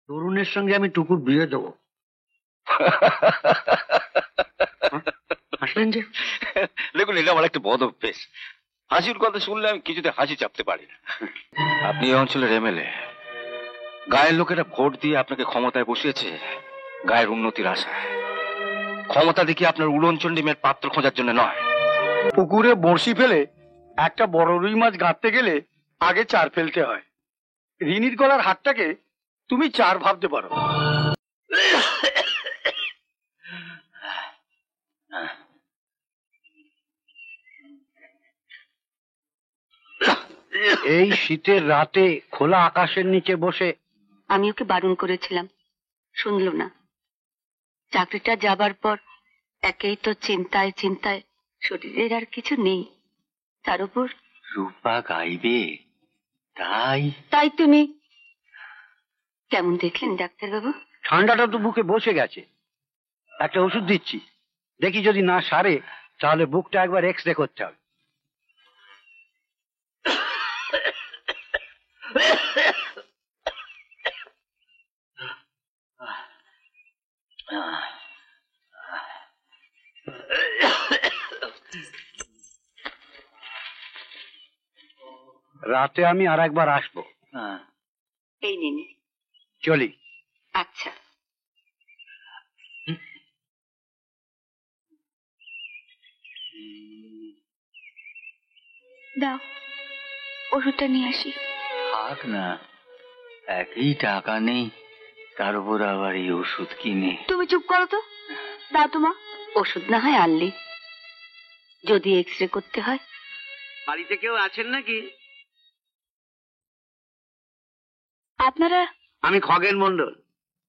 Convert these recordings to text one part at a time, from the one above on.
তরুণের সঙ্গে আমি টুকুর বিয়ে দেবো। হাসলেন যে? দেখুন, এটা আমার একটা বদ অভ্যেস। হাসির কথা শুনলে আমি কিছুতে হাসি চাপতে পারি না। আপনি এই অঞ্চলের এমএলএ, গায়ের লোকেরা ভোট দিয়ে আপনাকে ক্ষমতায় বসিয়েছে গায়ের উন্নতির আশায়। ক্ষমতা দেখি আপনার উড়নচণ্ডী মেয়ের পাত্র খোঁজার জন্য নয়। পুকুরে বড়শি ফেলে একটা বড় রুই মাছ গাঁথতে গেলে আগে 4 ফেলতে হয়। রিনির গলার হাতটাকে তুমি 4 ভাবতে পারো। এই শীতের রাতে খোলা আকাশের নিচে বসে। আমি ওকে বারণ করেছিলাম, শুনলো না। চাকরিটা যাবার পর একেই তো চিন্তায় চিন্তায় শরীরের আর কিছু নেই, তার উপর রূপা গাইবে, তাই তুমি কেমন দেখলেন ডাক্তারবাবু? ঠান্ডাটা তো বুকে বসে গেছে। একটা ওষুধ দিচ্ছি, দেখি যদি না সারে তাহলে বুকটা একবার এক্সরে করতে হবে। রাতে আমি আর একবার আসবো। এই নিন। চলি। আচ্ছা। দাও, ওষুধটা নিয়ে আসি। থাক না, একই টাকা নেই, তার উপর আবার এই ওষুধ কিনে। তুমি চুপ করো তো। দাও তোমা, ওষুধ না হয় আনলি, যদি এক্সরে করতে হয়। বাড়িতে কেউ আছেন নাকি? আপনারা? আমি খগেন মন্ডল,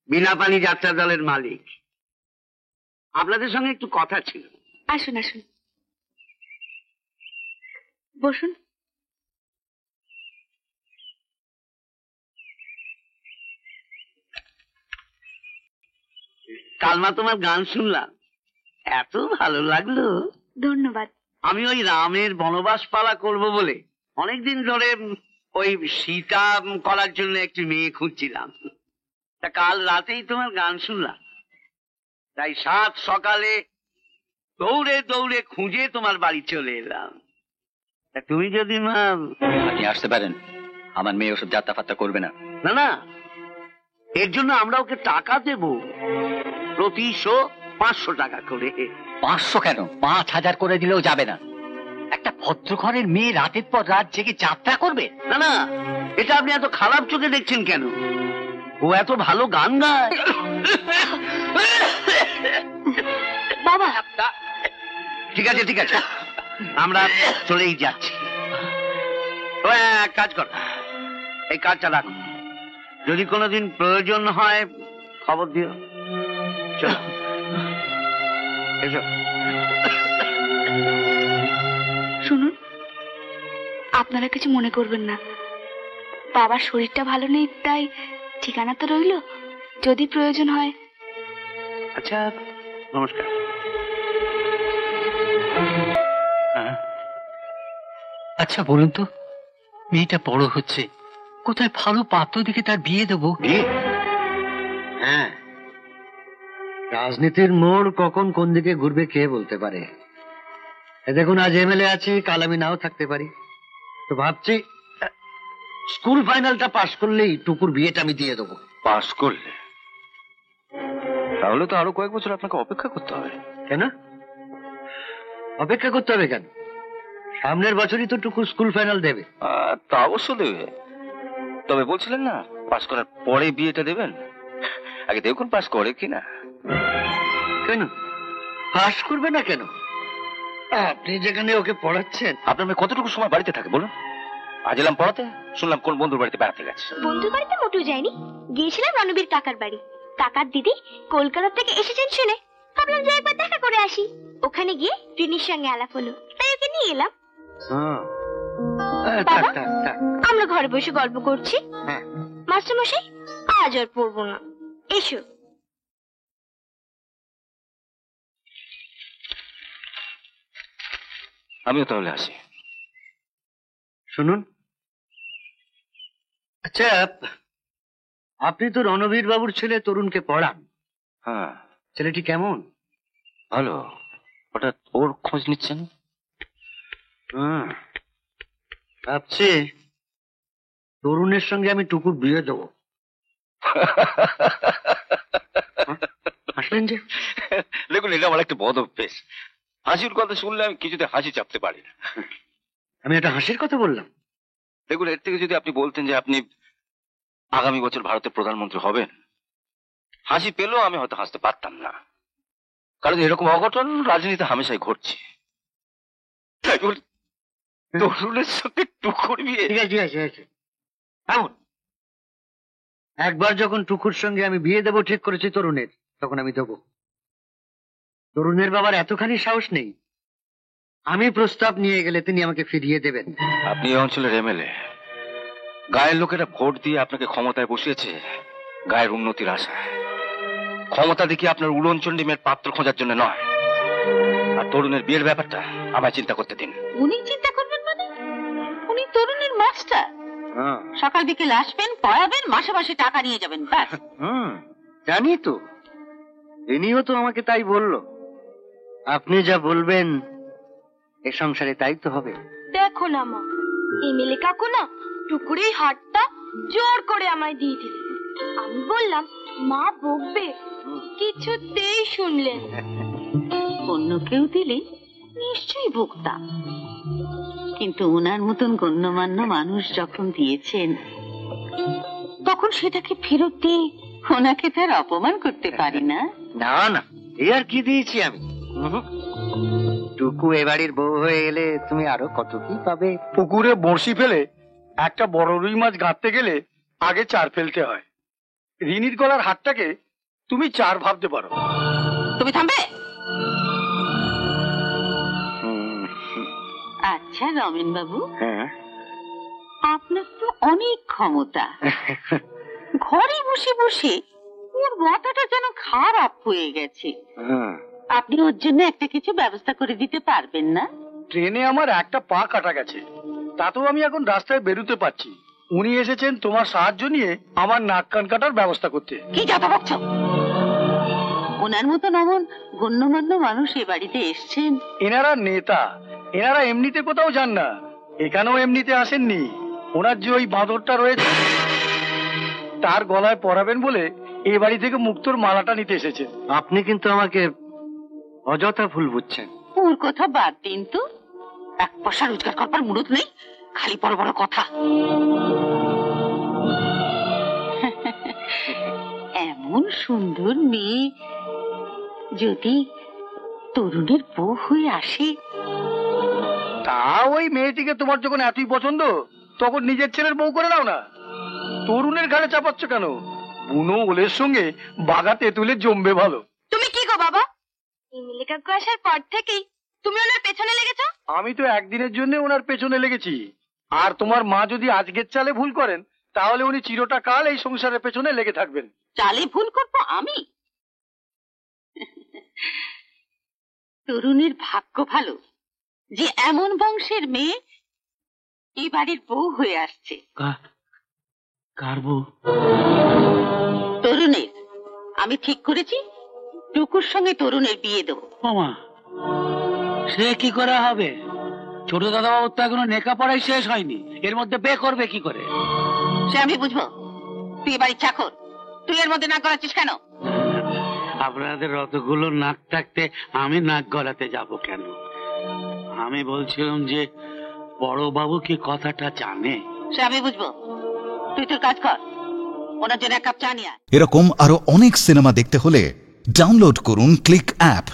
বিনা পানি যাত্রা দলের মালিক। আপনাদের সঙ্গে একটু কথা ছিল। আসুন আসুন, বসুন। কালমা তোমার গান শুনলাম, এত ভালো লাগলো। ধন্যবাদ। আমি ওই রামের বনবাস পালা করব বলে অনেকদিন ধরে ওই সীতা করার জন্য একটি মেয়ে খুঁজছিলাম। তা কাল রাতেই তোমার গান শুনলাম, তাই 7 সকালে দৌড়ে দৌড়ে খুঁজে তোমার বাড়ি চলে এলাম। তা তুমি যদি মা। আপনি আসতে পারেন, আমার মেয়ে ওসব যাত্রা ফাত্রা করবে না। না না, এর জন্য আমরা ওকে টাকা দেব, প্রতি শো 500 টাকা করে। 500 কেন, 5000 করে দিলেও যাবে না। একটা ভদ্র ঘরের মেয়ে রাতের পর রাত জেগে যাত্রা করবে? না না, এটা আপনি এত খারাপ চোখে দেখছেন কেন? ও এত ভালো গান গায়। বাবা, ঠিক আছে ঠিক আছে, আমরা চলেই যাচ্ছি। তো এক কাজ কর, এই কাজটা রাখো, যদি কোনোদিন প্রয়োজন হয় খবর দিও। চলো এসো। শুনুন, আপনারা কিছু মনে করবেন না, বাবার শরীরটা ভালো নেই, তাই ঠিকানা তো রইলো, যদি প্রয়োজন হয়। আচ্ছা, নমস্কার। আচ্ছা বলুন তো, মেয়েটা বড় হচ্ছে, কোথায় ভালো পাত্র দেখে তার বিয়ে দেবো? হ্যাঁ, রাজনীতির মোড় কখন কোন দিকে ঘুরবে কে বলতে পারে। দেখুন, আজ এমএলএ আছি, কাল আমি নাও থাকতে পারি। তো ভাবছি স্কুল ফাইনালটা পাশ করলেই টুকুর বিয়েটা আমি দিয়ে দেবো। পাস করলে? তাহলে তো আরো কয়েক বছর আপনাকে অপেক্ষা করতে হবে। কেন অপেক্ষা করতে হবে কেন? সামনের বছরই তো টুকু স্কুল ফাইনাল দেবে। তা অবশ্য দেবে, তবে বলছিলেন না পাস করার পরে বিয়েটা দেবেন। আগে দেখুন পাস করে কিনা। কেন পাস করবে না কেন? আপনি যেখানে ওকে পড়াচ্ছেন। আপনার মেয়ে কতটুকু সময় বাড়িতে থাকে বলুন? আজ এলাম পড়াতে, শুনলাম কোন বন্ধুর বাড়িতে বেড়াতে গেছে। বন্ধুর বাড়িতে মোটেও যায়নি, গিয়েছিলাম রণবীর কাকার বাড়ি। কাকার দিদি কলকাতা থেকে এসেছেন শুনে ভাবলাম যে একবার দেখা করে আসি। ওখানে গিয়ে রিনির সঙ্গে আলাপ হলো, তাই ওকে নিয়ে এলাম। বাবা, আমরা ঘরে বসে গল্প করছি। মাস্টার মশাই, আজ আর পড়বো না, এসো। আমিও তাহলে আসি। শুনুন, আচ্ছা আপনি তো রণবীর বাবুর ছেলে তরুণকে পড়ান। হ্যাঁ, ছেলেটি কেমন? ভালো। হঠাৎ ওর খোঁজ নিচ্ছেন? ভাবছি তরুণের সঙ্গে আমি টুকুর বিয়ে দেবো। হাসলেন যে? দেখুন, এটা আমার একটা বদ অভ্যেস। হাসির কথা শুনলে আমি কিছুতে হাসি চাপতে পারি না। আমি একটা হাসির কথা বললাম? দেখুন, এর থেকে যদি আপনি বলতেন যে আপনি আগামী বছর ভারতের প্রধানমন্ত্রী হবেন, হাসি পেলেও আমি হয়তো হাসতে পারতাম না, কারণ এরকম অঘটন রাজনীতিতে হামেশাই ঘটছে। তাই বলে তরুণের সঙ্গে টুকুর বিয়ে? ঠিক আছে, ঠিক আছে, ঠিক আছে। এমন একবার যখন টুকুর সঙ্গে আমি বিয়ে দেবো ঠিক করেছি তরুণের, তখন আমি দেবো। তরুণের বাবার এতখানি সাহস নেই, আমি প্রস্তাব নিয়ে গেলে তিনি আমাকে ফিরিয়ে দেবেন। আপনি এই অঞ্চলের এমএলএ, গায়ের লোকেরা ভোট দিয়ে আপনাকে ক্ষমতায় বসিয়েছে গায়ের উন্নতির আশায়। ক্ষমতা দেখি আপনার উড়নচণ্ডী মেয়ের পাত্র খোঁজার জন্য নয়। আর তরুণের বিয়ের ব্যাপারটা আমায় চিন্তা করতে দিন। উনি চিন্তা করবেন মানে? উনি তরুণের মাস্টার। সকাল বিকেল আসবেন, পড়াবেন, মাসে মাসে টাকা নিয়ে যাবেন, ব্যাস। জানি তো, ইনিও তো আমাকে তাই বললো। আপনি যা বলবেন এ সংসারে তাই তো হবে। দেখো না মা, এমএলএ কাকু না টুকুরের হাতটা জোর করে আমায় দিয়ে দিলেন। আমি বললাম মা বকবে, কিছুতেই শুনলেন। অন্য কেউ দিলে নিশ্চয়ই ভুগতাম, কিন্তু ওনার মতন গণ্যমান্য মানুষ যখন দিয়েছেন, তখন সেটাকে ফেরত দিয়ে ওনাকে তার অপমান করতে পারি না। না না, এ আর কি দিয়েছি আমি? টুকু এ বাড়ির বউ হয়ে এলে তুমি আরো কত কি পাবে। পুকুরে বড়শি ফেলে একটা বড় রুই মাছ গাঁথতে গেলে আগে 4 ফেলতে হয়। রিনির গলার হাতটাকে তুমি 4 ভাবতে পারো। তুমি থামবে? আচ্ছা রমেন বাবু, হ্যাঁ, আপনার তো অনেক ক্ষমতা। ঘরে বসে বসে ওর মাথাটা যেন খারাপ হয়ে গেছে। আপনি ওর জন্য একটা কিছু ব্যবস্থা করে দিতে পারবেন না? ট্রেনে আমার একটা পা কাটা গেছে, তাতেও আমি এখন রাস্তায় বেরোতে পারছি। উনি এসেছেন তোমার সাহায্য নিয়ে আমার নাক কান কাটার ব্যবস্থা করতে। কি কথা বলছো? ওনার মতন এমন গণ্যমান্য মানুষ এ বাড়িতে এসছেন। এনারা নেতা, এনারা এমনিতে কোথাও যান না, এখানেও এমনিতে আসেননি। ওনার যে ওই বাঁদরটা রয়েছে তার গলায় পরাবেন বলে এ বাড়ি থেকে মুক্তোর মালাটা নিতে এসেছেন। আপনি কিন্তু আমাকে অযথা ভুল বুঝছেন। ওর কথা বাদ দিন তো, 1 পয়সা রোজগার করবার মুরত নেই, খালি বড় বড় কথা। এমন সুন্দর মেয়ে যদি তরুণের বউ হয়ে আসে। তা ওই মেয়েটিকে তোমার যখন এতই পছন্দ, তখন নিজের ছেলের বউ করে নাও না। তরুণের ঘাড়ে চাপাচ্ছ কেন? বুনো ওলের সঙ্গে বাগা তেঁতুলে জমবে ভালো। তুমি কি গো বাবা, এমএলএ কাকু আসার পর থেকেই তুমি ওনার পেছনে লেগেছো? আমি তো একদিনের জন্য ওনার পেছনে লেগেছি। আর তোমার মা যদি আজকের চালে ভুল করেন, তাহলে উনি চিরটা কাল এই সংসারের পেছনে লেগে থাকবেন। চালে ভুল করবো আমি? তরুণের ভাগ্য ভালো যে এমন বংশের মেয়ে এই বাড়ির বউ হয়ে আসছে। কার বউ? তরুণের। আমি ঠিক করেছি টুকুর সঙ্গে তরুণের বিয়ে দেবো। মামা, সে কি করে হবে? ছোট দাদা বাবুর তো এখনো নেকা পড়াই শেষ হয়নি, এর মধ্যে বে করবে কি করে? সে আমি বুঝবো। তুই বাড়ির চাকর, তুই এর মধ্যে নাক গলাচ্ছিস কেন? আপনাদের অতগুলো নাক থাকতে আমি নাক গলাতে যাব কেন? আমি বলছিলাম যে বড় বাবু কি কথাটা জানে? সে আমি বুঝবো। তুই তোর কাজ কর, ওনার জন্য 1 কাপ চা নিয়ে আয়। এরকম আরো অনেক সিনেমা দেখতে হলে ডাউনলোড করুন ক্লিক অ্যাপ।